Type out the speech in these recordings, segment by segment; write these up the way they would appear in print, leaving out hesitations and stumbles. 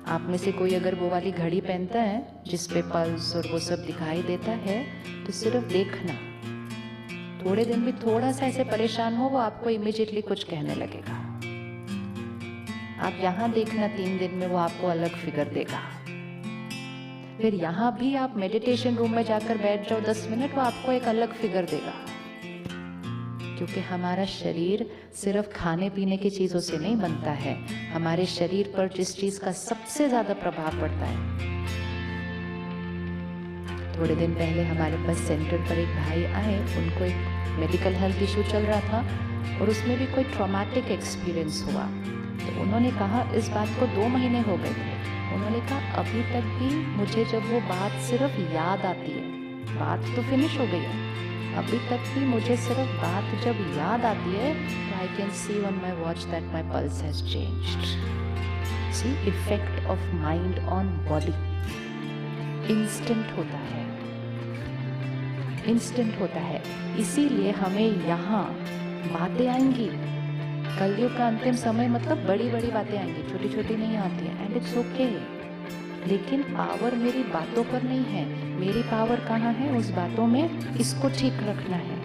आप में से कोई अगर वो वाली घड़ी पहनता है जिस पे पल्स और वो सब दिखाई देता है, तो सिर्फ देखना, थोड़े दिन भी थोड़ा सा ऐसे परेशान हो, वो आपको इमीडिएटली कुछ कहने लगेगा। आप यहाँ देखना 3 दिन में वो आपको अलग फिगर देगा। फिर यहाँ भी आप मेडिटेशन रूम में जाकर बैठ जाओ 10 मिनट, वो आपको एक अलग फिगर देगा। क्योंकि हमारा शरीर सिर्फ खाने पीने की चीज़ों से नहीं बनता है, हमारे शरीर पर जिस चीज़ का सबसे ज़्यादा प्रभाव पड़ता है। थोड़े दिन पहले हमारे पास सेंटर पर एक भाई आए, उनको एक मेडिकल हेल्थ इशू चल रहा था और उसमें भी कोई ट्रॉमेटिक एक्सपीरियंस हुआ। तो उन्होंने कहा, इस बात को 2 महीने हो गए थे, उन्होंने कहा अभी तक भी मुझे जब वो बात सिर्फ याद आती है, बात तो फिनिश हो गई है, अभी तक भी मुझे सिर्फ बात जब याद आती है, तो I can see on my watch that my pulse has changed. See effect of mind on body instant होता है, इंस्टेंट होता है। इसीलिए हमें यहाँ बातें आएंगी, कलयुग का अंतिम समय मतलब बड़ी बड़ी बातें आएंगी, छोटी छोटी नहीं आती है, एंड इट्स ओके। लेकिन पावर मेरी बातों पर नहीं है, मेरी पावर कहाँ है? उस बातों में इसको ठीक रखना है।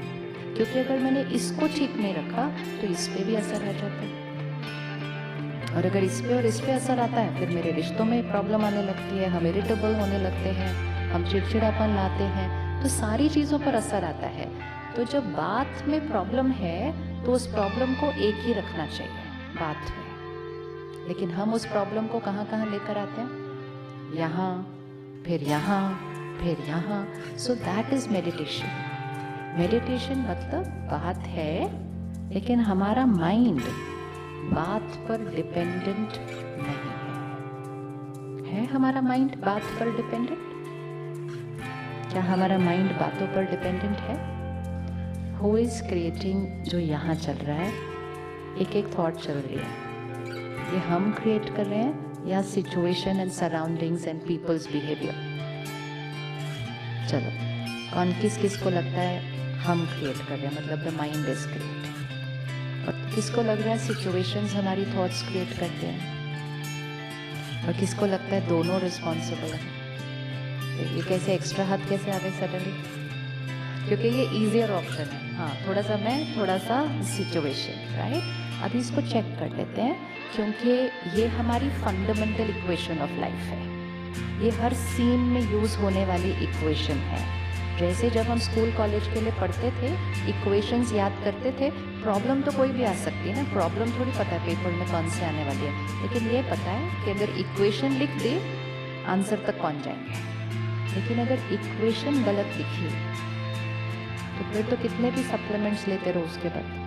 क्योंकि अगर मैंने इसको ठीक नहीं रखा तो इस पे भी असर आ जाता है, और अगर इस पे और इस पे असर आता है, फिर मेरे रिश्तों में प्रॉब्लम आने लगती है, हम इरिटेबल होने लगते हैं, हम चिड़चिड़ापन लाते हैं, तो सारी चीज़ों पर असर आता है। तो जब बात में प्रॉब्लम है तो उस प्रॉब्लम को एक ही रखना चाहिए बात में, लेकिन हम उस प्रॉब्लम को कहाँ कहाँ लेकर आते हैं, यहाँ फिर यहाँ फिर यहाँ। So that is meditation. Meditation मतलब बात है, लेकिन हमारा माइंड बात पर डिपेंडेंट नहीं है हमारा माइंड बात पर डिपेंडेंट? क्या हमारा माइंड बातों पर डिपेंडेंट है? हु इज क्रिएटिंग जो यहाँ चल रहा है, एक एक थॉट चल रही है, ये हम क्रिएट कर रहे हैं या situation and surroundings and peoples behaviour? चलो, कौन किस किस को लगता है हम क्रिएट कर रहे हैं, मतलब द माइंड इज क्रिएट, और किसको लग रहा है सिचुएशंस हमारी थॉट्स क्रिएट करते हैं, और किसको लगता है दोनों रिस्पॉन्सिबल है? ये कैसे एक्स्ट्रा हाथ कैसे आ गए सडनली? क्योंकि ये ईजियर ऑप्शन है। हाँ, थोड़ा सा मैं, थोड़ा सा सिचुएशन, राइट? अभी इसको चेक कर लेते हैं, क्योंकि ये हमारी फंडामेंटल इक्वेशन ऑफ लाइफ है, ये हर सीन में यूज़ होने वाली इक्वेशन है। जैसे जब हम स्कूल कॉलेज के लिए पढ़ते थे, इक्वेशंस याद करते थे, प्रॉब्लम तो कोई भी आ सकती है ना, प्रॉब्लम थोड़ी पता है पेपर में कौन से आने वाली है, लेकिन ये पता है कि अगर इक्वेशन लिख दे आंसर तक पहुंच जाएंगे। लेकिन अगर इक्वेशन गलत लिखी तो फिर तो कितने भी सप्लीमेंट्स लेते रहो उसके बाद।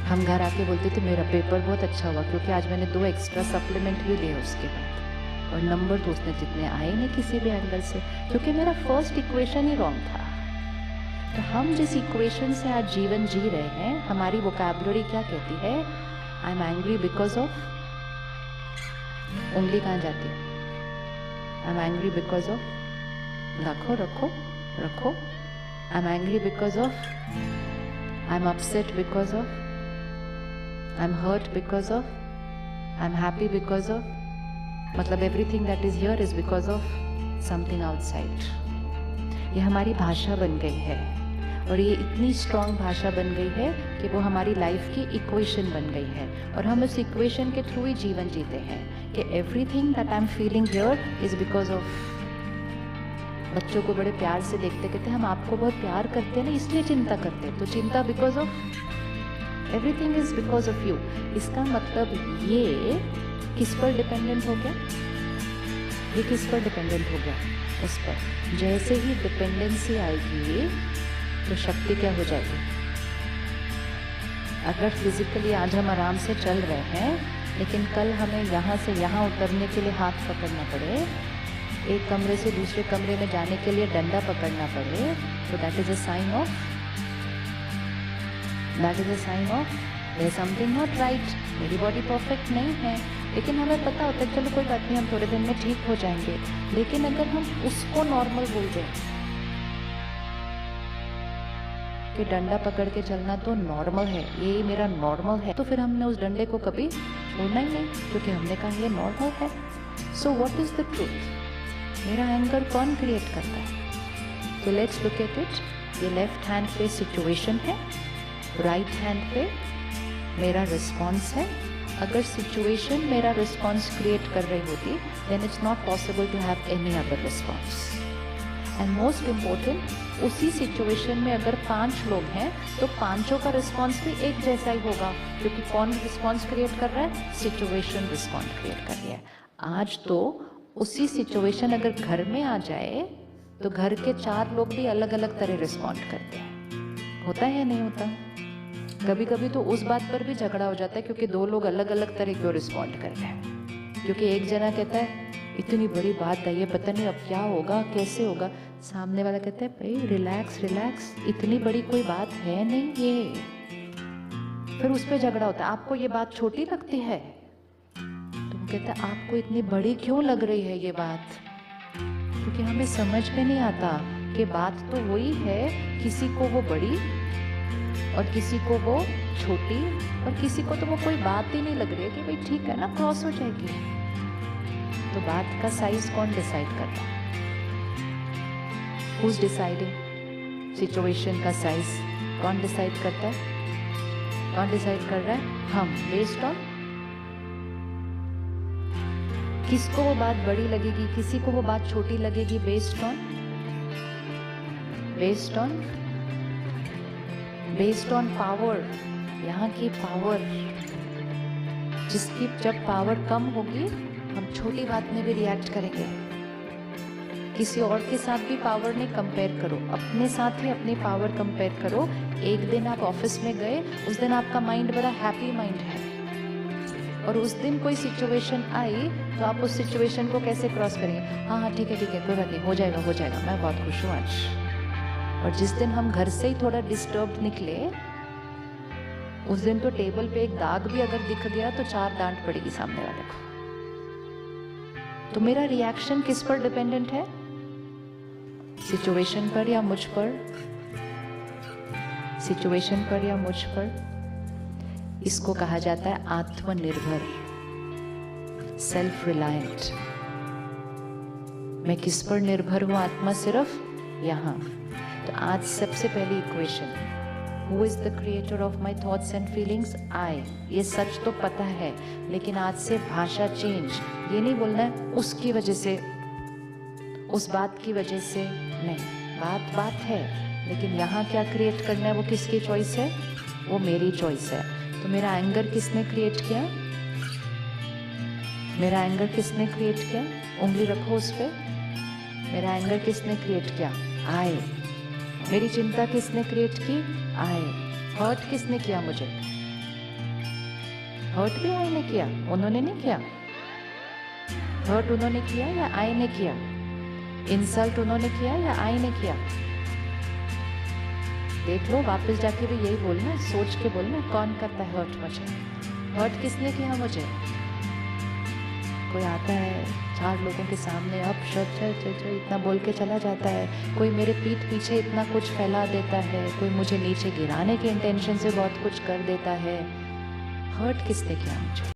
हम घर आके बोलते थे मेरा पेपर बहुत अच्छा हुआ क्योंकि आज मैंने 2 एक्स्ट्रा सप्लीमेंट भी लिए उसके बाद, और नंबर तो उसने जितने आए नहीं किसी भी एंगल से, क्योंकि मेरा फर्स्ट इक्वेशन ही रॉन्ग था। तो हम जिस इक्वेशन से आज जीवन जी रहे हैं, हमारी वोकैबुलरी क्या कहती है? I am angry because of, उंगली कहाँ जाती है? I am angry because of, रखो रखो रखो, I am angry because of, I am upset because of, I am hurt because of, I am happy because of, मतलब everything that is here is because of something outside. ये हमारी भाषा बन गई है, और ये इतनी स्ट्रॉन्ग भाषा बन गई है कि वो हमारी लाइफ की इक्वेशन बन गई है, और हम उस इक्वेशन के थ्रू ही जीवन जीते हैं कि everything that I am feeling here is because of. बच्चों को बड़े प्यार से देखते कहते हम आपको बहुत प्यार करते हैं ना, इसलिए चिंता करते हैं, तो चिंता because of, everything is because of you. इसका मतलब ये किस पर डिपेंडेंट हो गया? ये किस पर डिपेंडेंट हो गया? उस पर। जैसे ही डिपेंडेंसी आएगी तो शक्ति क्या हो जाएगी? अगर फिजिकली आज हम आराम से चल रहे हैं, लेकिन कल हमें यहाँ से यहाँ उतरने के लिए हाथ पकड़ना पड़े, एक कमरे से दूसरे कमरे में जाने के लिए डंडा पकड़ना पड़े, तो that is a sign of, that is a sign of there is something not right. मेरी बॉडी परफेक्ट नहीं है, लेकिन हमें पता होता है चलो कोई बात नहीं, हम थोड़े दिन में ठीक हो जाएंगे। लेकिन अगर हम उसको नॉर्मल बोल दें, कि डंडा पकड़ के चलना तो नॉर्मल है, ये मेरा नॉर्मल है, तो फिर हमने उस डंडे को कभी छोड़ना ही नहीं, क्योंकि हमने कहा ये नॉर्मल है। So what is the truth? मेरा एंगर कौन क्रिएट करता है? तो लेट्स लुक एट इट। ये लेफ्ट हैंड पे सिचुएशन है, राइट हैंड पे मेरा रिस्पॉन्स है। अगर सिचुएशन मेरा रिस्पॉन्स क्रिएट कर रही होती, then it's not possible to have any other response. And most important, उसी सिचुएशन में अगर 5 लोग हैं तो पांचों का रिस्पॉन्स भी एक जैसा ही होगा, क्योंकि कौन रिस्पॉन्स क्रिएट कर रहा है? सिचुएशन रिस्पॉन्स क्रिएट कर रही है। आज तो उसी सिचुएशन अगर घर में आ जाए तो घर के 4 लोग भी अलग अलग तरह रिस्पॉन्ड करते हैं। होता है या नहीं होता? कभी कभी तो उस बात पर भी झगड़ा हो जाता है, क्योंकि 2 लोग अलग अलग तरह क्यों रिस्पॉन्ड कर रहे हैं। क्योंकि एक जना कहता है इतनी बड़ी बात है, ये पता नहीं अब क्या होगा, कैसे होगा। सामने वाला कहता है भाई रिलैक्स रिलैक्स, इतनी बड़ी कोई बात है नहीं ये। फिर उस पर झगड़ा होता है, आपको ये बात छोटी लगती है? तो वो कहता है आपको इतनी बड़ी क्यों लग रही है ये बात? क्योंकि हमें समझ में नहीं आता कि बात तो वही है, किसी को वो बड़ी और किसी को वो छोटी, और किसी को तो वो कोई बात ही नहीं लग रही है कि भाई ठीक है ना, क्रॉस हो जाएगी। तो बात का साइज कौन डिसाइड करता है? Who's deciding? सिचुएशन का साइज कौन डिसाइड करता है? कौन डिसाइड कर रहा है? हम। बेस्ड ऑन किसको वो बात बड़ी लगेगी, किसी को वो बात छोटी लगेगी? Based on power. यहाँ की पावर, जिसकी जब पावर कम होगी हम छोटी बात में भी रिएक्ट करेंगे। किसी और के साथ भी पावर नहीं कंपेयर करो, अपने साथ ही अपनी पावर कंपेयर करो। एक दिन आप ऑफिस में गए, उस दिन आपका माइंड बड़ा हैप्पी माइंड है, और उस दिन कोई सिचुएशन आई तो आप उस सिचुएशन को कैसे क्रॉस करेंगे? हाँ ठीक है कोई बात नहीं, हो जाएगा, मैं बहुत खुश हूँ आज। और जिस दिन हम घर से ही थोड़ा डिस्टर्ब निकले, उस दिन तो टेबल पे एक दाग भी अगर दिख गया तो 4 डांट पड़ेगी सामने वाले को। तो मेरा रिएक्शन किस पर डिपेंडेंट है? सिचुएशन पर या मुझ पर? सिचुएशन पर या मुझ पर? इसको कहा जाता है आत्मनिर्भर, सेल्फ रिलायंट। मैं किस पर निर्भर हूं? आत्मा सिर्फ यहाँ। तो आज सबसे पहली equation, Who is the creator of my thoughts and feelings? I। ये सच तो पता है, लेकिन आज से भाषा चेंज। ये नहीं बोलना है उसकी वजह से, उस बात की वजह से, नहीं। बात है, लेकिन यहाँ क्या क्रिएट करना है वो किसकी चॉइस है? वो मेरी चॉइस है। तो मेरा एंगर किसने क्रिएट किया? मेरा एंगर किसने क्रिएट किया? उंगली रखो उस पर। मेरा एंगर किसने क्रिएट किया? I। मेरी चिंता किसने क्रिएट की? I। हर्ट किसने किया मुझे? हर्ट भी I ने किया, उन्होंने नहीं किया। हर्ट उन्होंने किया या I ने किया? इंसल्ट उन्होंने किया या I ने किया? देख लो, वापस जाके भी यही बोलना, सोच के बोलना, कौन करता है हर्ट मुझे? हर्ट किसने किया मुझे? कोई आता है 4 लोगों के सामने अब इतना बोल के चला जाता है, कोई मेरे पीठ पीछे इतना कुछ फैला देता है, कोई मुझे नीचे गिराने के इंटेंशन से बहुत कुछ कर देता है। हर्ट किसने किया मुझे?